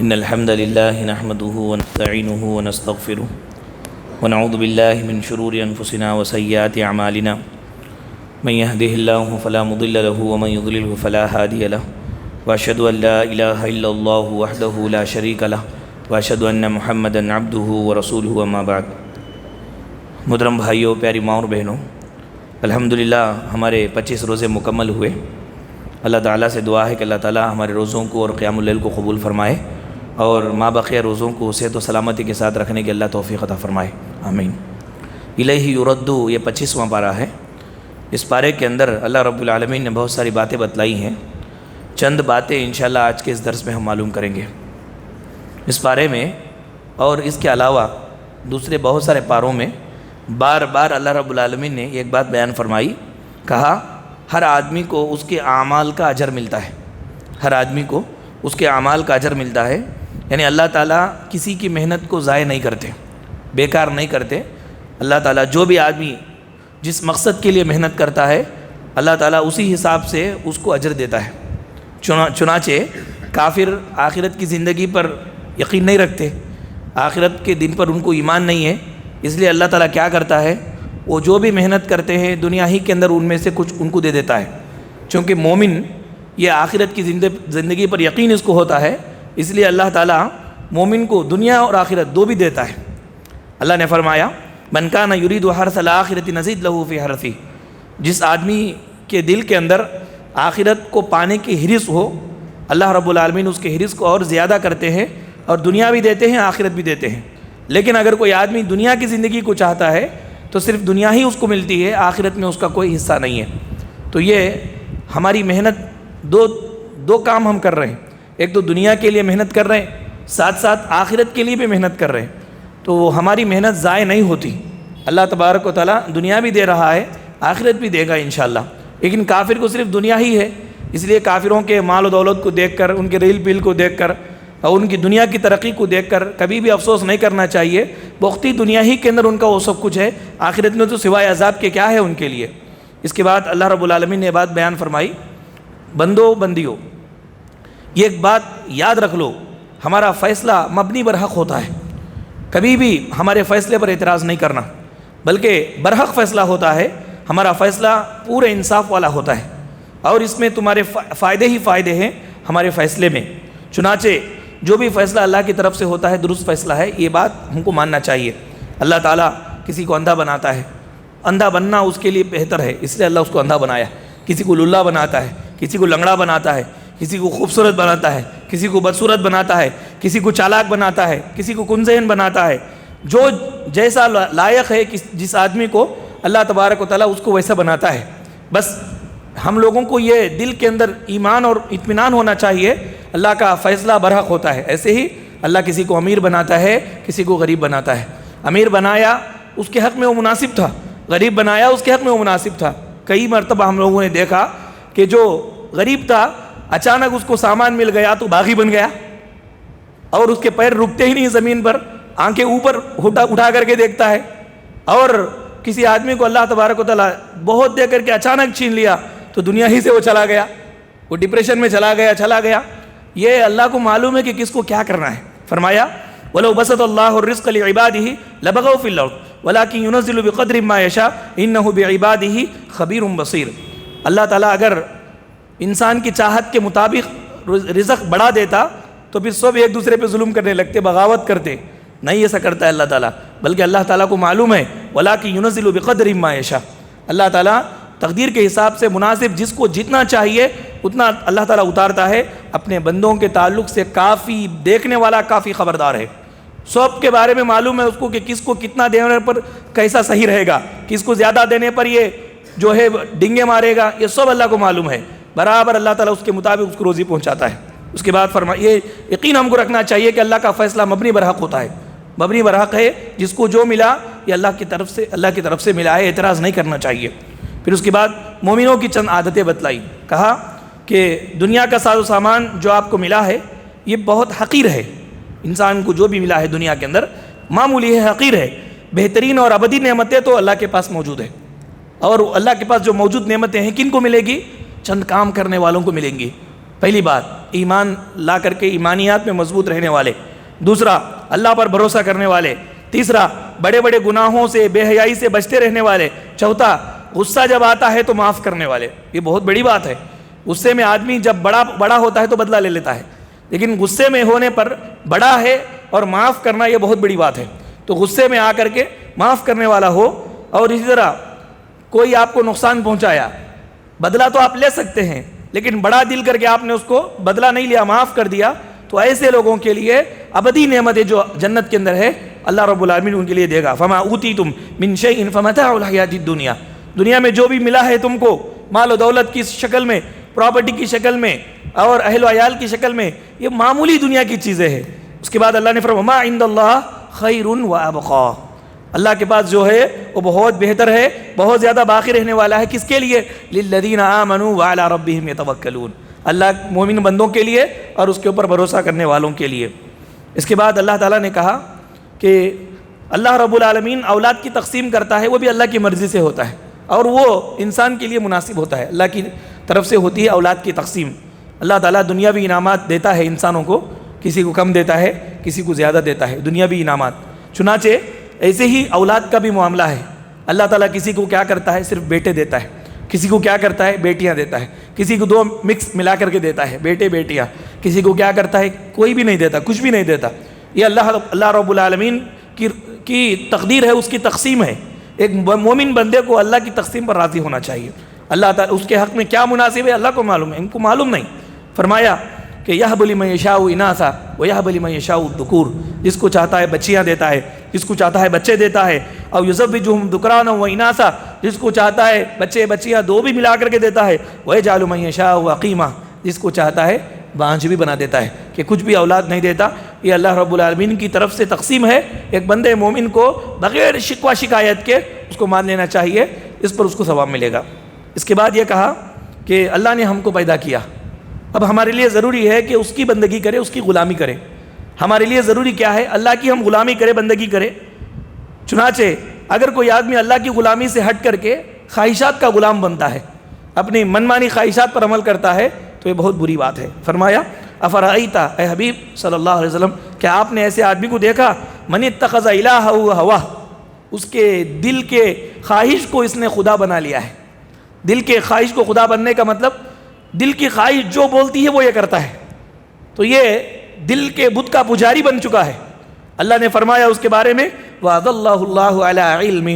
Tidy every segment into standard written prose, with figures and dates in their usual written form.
إن الحمد لله نحمده ونستعينه ونستغفره ونعوذ بالله من شرور أنفسنا وسيئات أعمالنا من يهده الله فلا مضل له ومن يضلله فلا هادي له وأشهد أن لا إله إلا الله وحده لا شريك له وأشهد أن محمدا عبده ورسوله أما بعد۔ محترم بھائیوں، پیاری ماں اور بہنوں، الحمدللہ ہمارے 25 روزے مکمل ہوئے۔ اللہ تعالیٰ سے دعا ہے کہ اللہ تعالیٰ ہمارے روزوں کو اور قیام اللیل کو قبول فرمائے اور ما بقیہ روزوں کو صحت و سلامتی کے ساتھ رکھنے کے اللہ توفیق عطا فرمائے، آمین۔ الیہ یرد، یہ 25واں پارہ ہے۔ اس پارے کے اندر اللہ رب العالمین نے بہت ساری باتیں بتلائی ہیں۔ چند باتیں انشاءاللہ آج کے اس درس میں ہم معلوم کریں گے۔ اس پارے میں اور اس کے علاوہ دوسرے بہت سارے پاروں میں بار بار اللہ رب العالمین نے ایک بات بیان فرمائی، کہا ہر آدمی کو اس کے اعمال کا اجر ملتا ہے، ہر آدمی کو اس کے اعمال کا اجر ملتا ہے، یعنی اللہ تعالیٰ کسی کی محنت کو ضائع نہیں کرتے، بیکار نہیں کرتے۔ اللہ تعالیٰ جو بھی آدمی جس مقصد کے لیے محنت کرتا ہے، اللہ تعالیٰ اسی حساب سے اس کو اجر دیتا ہے۔ چنانچہ کافر آخرت کی زندگی پر یقین نہیں رکھتے، آخرت کے دن پر ان کو ایمان نہیں ہے، اس لیے اللہ تعالیٰ کیا کرتا ہے، وہ جو بھی محنت کرتے ہیں دنیا ہی کے اندر ان میں سے کچھ ان کو دے دیتا ہے۔ چونکہ مومن یہ آخرت کی زندگی پر یقین اس کو ہوتا ہے، اس لیے اللہ تعالیٰ مومن کو دنیا اور آخرت دو بھی دیتا ہے۔ اللہ نے فرمایا من کان یرید حرث الآخرۃ نزید لہ فی حرثہ، جس آدمی کے دل کے اندر آخرت کو پانے کی حرص ہو، اللہ رب العالمین اس کے حرص کو اور زیادہ کرتے ہیں اور دنیا بھی دیتے ہیں، آخرت بھی دیتے ہیں۔ لیکن اگر کوئی آدمی دنیا کی زندگی کو چاہتا ہے تو صرف دنیا ہی اس کو ملتی ہے، آخرت میں اس کا کوئی حصہ نہیں ہے۔ تو یہ ہماری محنت دو کام ہم کر رہے ہیں، ایک تو دنیا کے لیے محنت کر رہے ہیں، ساتھ ساتھ آخرت کے لیے بھی محنت کر رہے ہیں، تو ہماری محنت ضائع نہیں ہوتی۔ اللہ تبارک و تعالیٰ دنیا بھی دے رہا ہے، آخرت بھی دے گا انشاءاللہ۔ لیکن کافر کو صرف دنیا ہی ہے، اس لیے کافروں کے مال و دولت کو دیکھ کر، ان کے ریل پیل کو دیکھ کر اور ان کی دنیا کی ترقی کو دیکھ کر کبھی بھی افسوس نہیں کرنا چاہیے۔ وقتی دنیا ہی کے اندر ان کا وہ سب کچھ ہے، آخرت میں تو سوائے عذاب کے کیا ہے ان کے لیے۔ اس کے بعد اللہ رب العالمین نے بات بیان فرمائی، بندو بندیوں، یہ ایک بات یاد رکھ لو، ہمارا فیصلہ مبنی برحق ہوتا ہے، کبھی بھی ہمارے فیصلے پر اعتراض نہیں کرنا، بلکہ برحق فیصلہ ہوتا ہے، ہمارا فیصلہ پورے انصاف والا ہوتا ہے، اور اس میں تمہارے فائدے ہی فائدے ہیں ہمارے فیصلے میں۔ چنانچہ جو بھی فیصلہ اللہ کی طرف سے ہوتا ہے درست فیصلہ ہے، یہ بات ہم کو ماننا چاہیے۔ اللہ تعالیٰ کسی کو اندھا بناتا ہے، اندھا بننا اس کے لیے بہتر ہے، اس لیے اللہ اس کو اندھا بنایا۔ کسی کو للہ بناتا ہے، کسی کو لنگڑا بناتا ہے، کسی کو خوبصورت بناتا ہے، کسی کو بدصورت بناتا ہے، کسی کو چالاک بناتا ہے، کسی کو کنذہن بناتا ہے۔ جو جیسا لائق ہے جس آدمی کو، اللہ تبارک و تعالیٰ اس کو ویسا بناتا ہے۔ بس ہم لوگوں کو یہ دل کے اندر ایمان اور اطمینان ہونا چاہیے، اللہ کا فیصلہ برحق ہوتا ہے۔ ایسے ہی اللہ کسی کو امیر بناتا ہے، کسی کو غریب بناتا ہے۔ امیر بنایا اس کے حق میں وہ مناسب تھا، غریب بنایا اس کے حق میں وہ مناسب تھا۔ کئی مرتبہ ہم لوگوں نے دیکھا کہ جو غریب تھا اچانک اس کو سامان مل گیا تو باغی بن گیا، اور اس کے پیر رکتے ہی نہیں زمین پر، آنکھیں اوپر اٹھا کر کے دیکھتا ہے۔ اور کسی آدمی کو اللہ تبارک و تعالیٰ بہت دے کر کے اچانک چھین لیا تو دنیا ہی سے وہ چلا گیا، وہ ڈپریشن میں چلا گیا۔ یہ اللہ کو معلوم ہے کہ کس کو کیا کرنا ہے۔ فرمایا وَلَوْ بَسَطَ اللَّهُ الرِّزْقَ لِعِبَادِهِ لَبَغَوْا فِي الْأَرْضِ وَلَكِنْ يُنَزِّلُ بِقَدْرٍ مَّا يَشَاءُ إِنَّهُ بِعِبَادِهِ خَبِيرٌ بَصِيرٌ۔ اللہ تعالیٰ اگر انسان کی چاہت کے مطابق رزق بڑھا دیتا تو پھر سب ایک دوسرے پہ ظلم کرنے لگتے، بغاوت کرتے۔ نہیں ایسا کرتا ہے اللہ تعالیٰ، بلکہ اللہ تعالیٰ کو معلوم ہے وَلَكِنْ يُنَزِّلُ بِقَدْرٍ مَّا يَشَاءُ، اللہ تعالیٰ تقدیر کے حساب سے مناسب جس کو جتنا چاہیے اتنا اللہ تعالیٰ اتارتا ہے۔ اپنے بندوں کے تعلق سے کافی دیکھنے والا، کافی خبردار ہے، سب کے بارے میں معلوم ہے اس کو کہ کس کو کتنا دینے پر کیسا صحیح رہے گا، کس کو زیادہ دینے پر یہ جو ہے ڈنگے مارے گا، یہ سب اللہ کو معلوم ہے۔ برابر اللہ تعالیٰ اس کے مطابق اس کو روزی پہنچاتا ہے۔ اس کے بعد یہ یقین ہم کو رکھنا چاہیے کہ اللہ کا فیصلہ مبنی برحق ہوتا ہے، مبنی برحق ہے، جس کو جو ملا یہ اللہ کی طرف سے ملا ہے، اعتراض نہیں کرنا چاہیے۔ پھر اس کے بعد مومنوں کی چند عادتیں بتلائی، کہا کہ دنیا کا ساز و سامان جو آپ کو ملا ہے یہ بہت حقیر ہے، انسان کو جو بھی ملا ہے دنیا کے اندر معمولی ہے، حقیر ہے۔ بہترین اور ابدی نعمتیں تو اللہ کے پاس موجود ہے، اور اللہ کے پاس جو موجود نعمتیں ہیں کن کو ملے گی؟ چند کام کرنے والوں کو ملیں گی۔ پہلی بات ایمان لا کر کے ایمانیات میں مضبوط رہنے والے، دوسرا اللہ پر بھروسہ کرنے والے، تیسرا بڑے بڑے گناہوں سے بے حیائی سے بچتے رہنے والے، چوتھا غصہ جب آتا ہے تو معاف کرنے والے۔ یہ بہت بڑی بات ہے۔ غصے میں آدمی جب بڑا ہوتا ہے تو بدلہ لے لیتا ہے، لیکن غصے میں ہونے پر بڑا ہے اور معاف کرنا یہ بہت بڑی بات ہے۔ تو غصے میں آ کر کے معاف کرنے والا ہو، اور اسی طرح کوئی آپ کو نقصان پہنچایا، بدلہ تو آپ لے سکتے ہیں لیکن بڑا دل کر کے آپ نے اس کو بدلہ نہیں لیا، معاف کر دیا، تو ایسے لوگوں کے لیے ابدی نعمتیں جو جنت کے اندر ہے اللہ رب العالمین ان کے لیے دے گا۔ فما اوتیتم من شیء فمتاع الحیاۃ الدنیا، دنیا میں جو بھی ملا ہے تم کو مال و دولت کی شکل میں، پراپرٹی کی شکل میں اور اہل و عیال کی شکل میں، یہ معمولی دنیا کی چیزیں ہیں۔ اس کے بعد اللہ نے فرمایا ما عند اللہ خیر وابقا، اللہ کے پاس جو ہے وہ بہت بہتر ہے، بہت زیادہ باقی رہنے والا ہے۔ کس کے لیے؟ للذین آمنوا وعلی ربہم یتوکلون، اللہ مومن بندوں کے لیے اور اس کے اوپر بھروسہ کرنے والوں کے لیے۔ اس کے بعد اللہ تعالیٰ نے کہا کہ اللہ رب العالمین اولاد کی تقسیم کرتا ہے، وہ بھی اللہ کی مرضی سے ہوتا ہے اور وہ انسان کے لیے مناسب ہوتا ہے، اللہ کی طرف سے ہوتی ہے اولاد کی تقسیم۔ اللہ تعالیٰ دنیاوی انعامات دیتا ہے انسانوں کو، کسی کو کم دیتا ہے، کسی کو زیادہ دیتا ہے دنیاوی انعامات۔ چنانچہ ایسے ہی اولاد کا بھی معاملہ ہے، اللہ تعالیٰ کسی کو کیا کرتا ہے صرف بیٹے دیتا ہے، کسی کو کیا کرتا ہے بیٹیاں دیتا ہے، کسی کو دو مکس ملا کر کے دیتا ہے بیٹے بیٹیاں، کسی کو کیا کرتا ہے کوئی بھی نہیں دیتا، کچھ بھی نہیں دیتا۔ یہ اللہ رب العالمین کی تقدیر ہے، اس کی تقسیم ہے۔ ایک مومن بندے کو اللہ کی تقسیم پر راضی ہونا چاہیے۔ اللہ تعالیٰ اس کے حق میں کیا مناسب ہے اللہ کو معلوم ہے، ان کو معلوم نہیں۔ فرمایا کہ یہب لمن یشاء اناثا ویہب لمن یشاء الذکور، جس کو چاہتا ہے بچیاں دیتا ہے، جس کو چاہتا ہے بچے دیتا ہے، اور یزوجہم ذکرانا واناثا، جس کو چاہتا ہے بچے بچیاں دو بھی ملا کر کے دیتا ہے، ویجعل من یشاء عقیما، جس کو چاہتا ہے بانجھ بھی بنا دیتا ہے، کہ کچھ بھی اولاد نہیں دیتا۔ یہ اللہ رب العالمین کی طرف سے تقسیم ہے۔ ایک بندے مومن کو بغیر شکوہ شکایت کے اس کو مان لینا چاہیے، اس پر اس کو ثواب ملے گا۔ اس کے بعد یہ کہا کہ اللہ نے ہم کو پیدا کیا، اب ہمارے لیے ضروری ہے کہ اس کی بندگی کرے، اس کی غلامی کرے۔ ہمارے لیے ضروری کیا ہے؟ اللہ کی ہم غلامی کرے، بندگی کرے۔ چنانچہ اگر کوئی آدمی اللہ کی غلامی سے ہٹ کر کے خواہشات کا غلام بنتا ہے، اپنی منمانی خواہشات پر عمل کرتا ہے، تو یہ بہت بری بات ہے۔ فرمایا افرأیت، اے حبیب صلی اللہ علیہ وسلم، کیا آپ نے ایسے آدمی کو دیکھا من اتخذ الہہ ہواہ، اس کے دل کے خواہش کو اس نے خدا بنا لیا ہے۔ دل کے خواہش کو خدا بننے کا مطلب دل کی خواہش جو بولتی ہے وہ یہ کرتا ہے، تو یہ دل کے بت کا پجاری بن چکا ہے۔ اللہ نے فرمایا اس کے بارے میں وَأَضَلَّهُ اللَّهُ عَلَىٰ عِلْمٍ،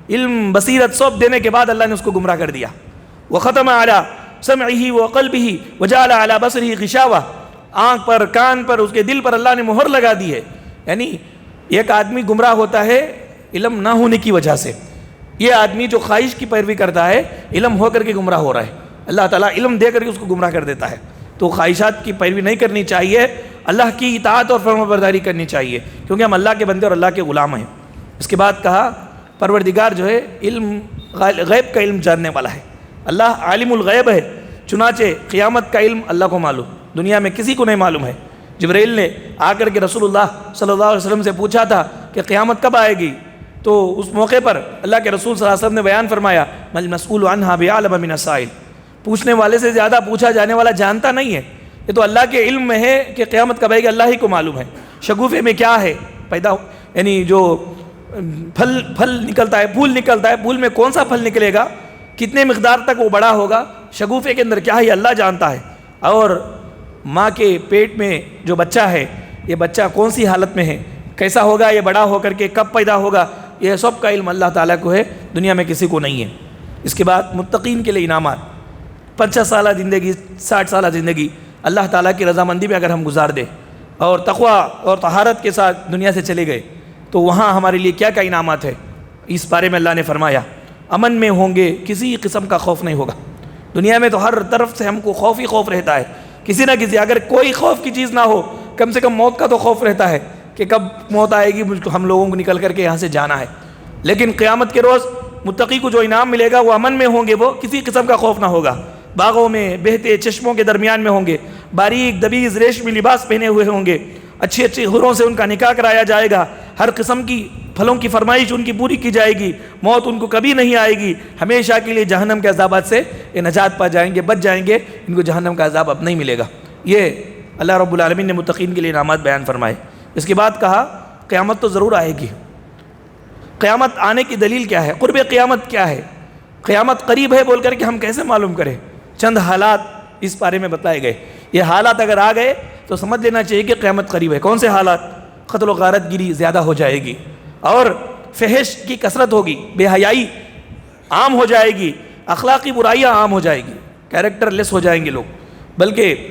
علم بصیرت سب دینے کے بعد اللہ نے اس کو گمراہ کر دیا۔ وَخَتَمَ عَلَىٰ سَمْعِهِ وَقَلْبِهِ وَجَعَلَ عَلَىٰ بَصَرِهِ غِشَاوَةً، آنکھ پر، کان پر، اس کے دل پر اللہ نے مہر لگا دی ہے۔ یعنی ایک آدمی گمراہ ہوتا ہے علم نہ ہونے کی وجہ سے، یہ آدمی جو خواہش کی پیروی کرتا ہے علم ہو کر کے گمراہ ہو رہا ہے، اللہ تعالیٰ علم دے کر کے اس کو گمراہ کر دیتا ہے۔ تو خواہشات کی پیروی نہیں کرنی چاہیے، اللہ کی اطاعت اور فرمانبرداری کرنی چاہیے، کیونکہ ہم اللہ کے بندے اور اللہ کے غلام ہیں۔ اس کے بعد کہا پروردگار جو ہے علم غیب کا علم جاننے والا ہے، اللہ عالم الغیب ہے، چنانچہ قیامت کا علم اللہ کو معلوم، دنیا میں کسی کو نہیں معلوم ہے۔ جبرائیل نے آ کر کے رسول اللہ صلی اللہ علیہ وسلم سے پوچھا تھا کہ قیامت کب آئے گی، تو اس موقع پر اللہ کے رسول صلی اللہ علیہ وسلم نے بیان فرمایا مل مسئول عنہا بعلم من السائل، پوچھنے والے سے زیادہ پوچھا جانے والا جانتا نہیں ہے۔ یہ تو اللہ کے علم میں ہے کہ قیامت کب آئے گی، اللہ ہی کو معلوم ہے۔ شگوفے میں کیا ہے پیدا، یعنی جو پھل نکلتا ہے، پھول نکلتا ہے، پھول میں کون سا پھل نکلے گا، کتنے مقدار تک وہ بڑا ہوگا، شگوفے کے اندر کیا ہے اللہ جانتا ہے۔ اور ماں کے پیٹ میں جو بچہ ہے، یہ بچہ کون سی حالت میں ہے، کیسا ہوگا، یہ بڑا ہو کر کے کب پیدا ہوگا، یہ سب کا علم اللہ تعالیٰ کو ہے، دنیا میں کسی کو نہیں ہے۔ اس کے بعد متقین کے لیے انعامات، 50 سالہ زندگی، 60 سالہ زندگی اللہ تعالیٰ کی رضامندی میں اگر ہم گزار دیں اور تقوی اور طہارت کے ساتھ دنیا سے چلے گئے، تو وہاں ہمارے لیے کیا کیا انعامات ہے، اس بارے میں اللہ نے فرمایا امن میں ہوں گے، کسی قسم کا خوف نہیں ہوگا۔ دنیا میں تو ہر طرف سے ہم کو خوف ہی خوف رہتا ہے، کسی نہ کسی، اگر کوئی خوف کی چیز نہ ہو، کم سے کم موت کا تو خوف رہتا ہے کہ کب موت آئے گی، ہم لوگوں کو نکل کر کے یہاں سے جانا ہے۔ لیکن قیامت کے روز متقی کو جو انعام ملے گا وہ امن میں ہوں گے، وہ کسی قسم کا خوف نہ ہوگا، باغوں میں بہتے چشموں کے درمیان میں ہوں گے، باریک دبیز ریشمی لباس پہنے ہوئے ہوں گے، اچھی اچھی حوروں سے ان کا نکاح کرایا جائے گا، ہر قسم کی پھلوں کی فرمائش ان کی پوری کی جائے گی، موت ان کو کبھی نہیں آئے گی، ہمیشہ کے لیے جہنم کے عذابات سے یہ نجات پا جائیں گے، بچ جائیں گے، ان کو جہنم کا عذاب اب نہیں ملے گا۔ یہ اللہ رب العالمین نے متقین کے لیے انعامات بیان فرمائے۔ اس کے بعد کہا قیامت تو ضرور آئے گی۔ قیامت آنے کی دلیل کیا ہے؟ قرب قیامت کیا ہے؟ قیامت قریب ہے بول کر کے ہم کیسے معلوم کریں؟ چند حالات اس بارے میں بتائے گئے۔ یہ حالات اگر آ گئے تو سمجھ لینا چاہیے کہ قیامت قریب ہے۔ کون سے حالات؟ قتل و غارت گیری زیادہ ہو جائے گی، اور فحش کی کثرت ہوگی، بے حیائی عام ہو جائے گی، اخلاقی برائیاں عام ہو جائے گی، کیریکٹر لیس ہو جائیں گے لوگ، بلکہ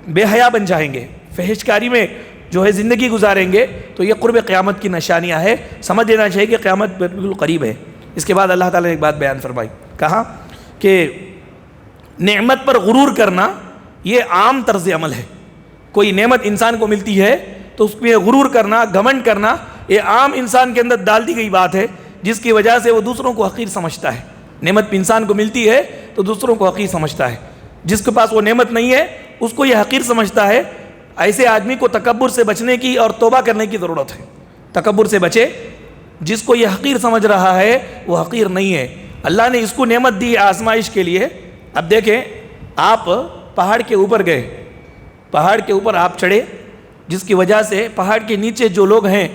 بے حیا بن جائیں گے، فحش کاری میں جو ہے زندگی گزاریں گے۔ تو یہ قرب قیامت کی نشانیاں ہیں، سمجھ لینا چاہیے کہ قیامت بالکل قریب ہے۔ اس کے بعد اللہ تعالیٰ نے ایک بات بیان فرمائی، کہا کہ نعمت پر غرور کرنا یہ عام طرز عمل ہے۔ کوئی نعمت انسان کو ملتی ہے تو اس میں غرور کرنا، گھمنڈ کرنا، یہ عام انسان کے اندر ڈال دی گئی بات ہے، جس کی وجہ سے وہ دوسروں کو حقیر سمجھتا ہے۔ نعمت انسان کو ملتی ہے تو دوسروں کو حقیر سمجھتا ہے، جس کے پاس وہ نعمت نہیں ہے اس کو یہ حقیر سمجھتا ہے۔ ایسے آدمی کو تکبر سے بچنے کی اور توبہ کرنے کی ضرورت ہے۔ تکبر سے بچے، جس کو یہ حقیر سمجھ رہا ہے وہ حقیر نہیں ہے۔ اللہ نے اس کو نعمت دی آزمائش کے لیے۔ اب دیکھیں، آپ پہاڑ کے اوپر گئے، پہاڑ کے اوپر آپ چڑھے، جس کی وجہ سے پہاڑ کے نیچے جو لوگ ہیں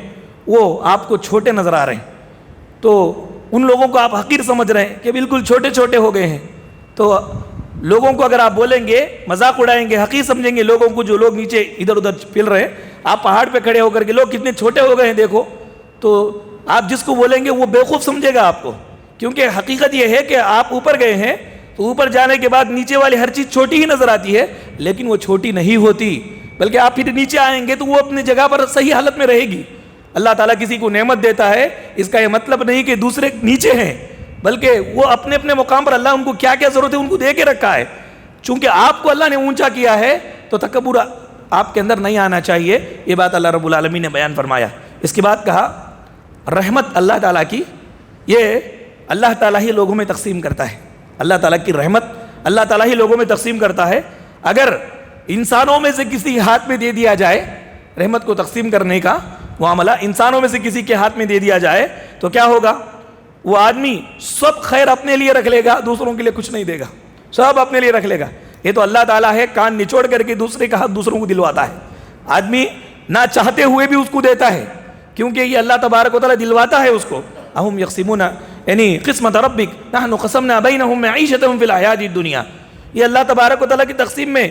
وہ آپ کو چھوٹے نظر آ رہے ہیں، تو ان لوگوں کو آپ حقیر سمجھ رہے ہیں کہ بالکل چھوٹے چھوٹے ہو گئے ہیں۔ تو لوگوں کو اگر آپ بولیں گے، مذاق اڑائیں گے، حقیر سمجھیں گے لوگوں کو، جو لوگ نیچے ادھر ادھر پھر رہے ہیں، آپ پہاڑ پہ کھڑے ہو کر کے لوگ کتنے چھوٹے ہو گئے ہیں دیکھو، تو آپ جس کو بولیں گے وہ بیوقوف سمجھے گا آپ کو، کیونکہ حقیقت یہ ہے کہ آپ اوپر گئے ہیں تو اوپر جانے کے بعد نیچے والی ہر چیز چھوٹی ہی نظر آتی ہے، لیکن وہ چھوٹی نہیں ہوتی، بلکہ آپ پھر نیچے آئیں گے تو وہ اپنی جگہ پر صحیح حالت میں رہے گی۔ اللہ تعالیٰ کسی کو نعمت دیتا ہے، اس کا یہ مطلب نہیں کہ دوسرے نیچے ہیں، بلکہ وہ اپنے اپنے مقام پر اللہ ان کو کیا کیا ضرورت ہے ان کو دے کے رکھا ہے۔ چونکہ آپ کو اللہ نے اونچا کیا ہے تو تکبر آپ کے اندر نہیں آنا چاہیے۔ یہ بات اللہ رب العالمین نے بیان فرمایا۔ اس کے بعد کہا رحمت اللہ تعالیٰ کی، یہ اللہ تعالیٰ ہی لوگوں میں تقسیم کرتا ہے۔ اللہ تعالیٰ کی رحمت اللہ تعالیٰ ہی لوگوں میں تقسیم کرتا ہے۔ اگر انسانوں میں سے کسی کے ہاتھ میں دے دیا جائے رحمت کو تقسیم کرنے کا معاملہ، انسانوں میں سے کسی کے ہاتھ میں دے دیا جائے تو کیا ہوگا؟ وہ آدمی سب خیر اپنے لیے رکھ لے گا، دوسروں کے لیے کچھ نہیں دے گا، سب اپنے لیے رکھ لے گا۔ یہ تو اللہ تعالیٰ ہے، کان نچوڑ کر کے دوسرے کا حق دوسروں کو دلواتا ہے۔ آدمی نہ چاہتے ہوئے بھی اس کو دیتا ہے، کیونکہ یہ اللہ تبارک و تعالیٰ دلواتا ہے اس کو۔ اہم یقسمون یعنی قسمت ربک نحن قسمنا بینہم معیشتہم فی الحیاۃ الدنیا، یہ اللہ تبارک و تعالیٰ کی تقسیم میں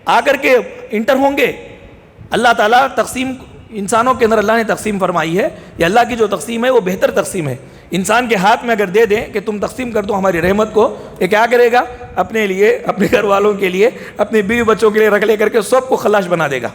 آ کر کے انٹر ہوں گے۔ اللہ تعالیٰ تقسیم انسانوں کے اندر اللہ نے تقسیم فرمائی ہے، یہ اللہ کی جو تقسیم ہے وہ بہتر تقسیم ہے۔ انسان کے ہاتھ میں اگر دے دیں کہ تم تقسیم کر دو ہماری رحمت کو، یہ کیا کرے گا؟ اپنے لیے، اپنے گھر والوں کے لیے، اپنے بیوی بچوں کے لیے رکھ لے کر کے سب کو خلاش بنا دے گا۔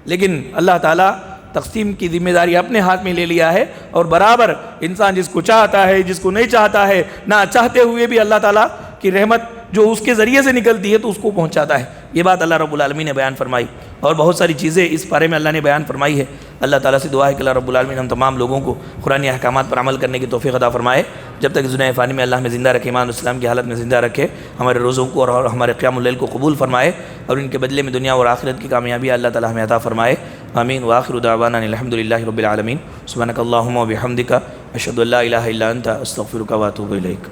لیکن اللہ تعالیٰ تقسیم کی ذمہ داری اپنے ہاتھ میں لے لیا ہے، اور برابر انسان جس کو چاہتا ہے، جس کو نہیں چاہتا ہے، نہ چاہتے ہوئے بھی اللہ تعالیٰ کی رحمت جو اس کے ذریعے سے نکلتی ہے تو اس کو پہنچاتا ہے۔ یہ بات اللہ رب العالمین نے بیان فرمائی، اور بہت ساری چیزیں اس بارے میں اللہ نے بیان فرمائی ہے۔ اللہ تعالیٰ سے دعا ہے کہ اللہ رب العالمین ہم تمام لوگوں کو قرآنی احکامات پر عمل کرنے کی توفیق عطا فرمائے۔ جب تک دنیا فانی میں اللہ ہمیں زندہ رکھے، ایمان اسلام کی حالت میں زندہ رکھے، ہمارے روزوں کو اور ہمارے قیام اللیل کو قبول فرمائے، اور ان کے بدلے میں دنیا اور آخرت کی کامیابی اللہ تعالیٰ ہمیں عطا فرمائے۔ آمین وآخر دعوانا الحمد للہ رب العالمین۔ سبحانک اللہم و بحمدک، اشہد ان لا الہ الا انت، استغفرک و اتوب الیک۔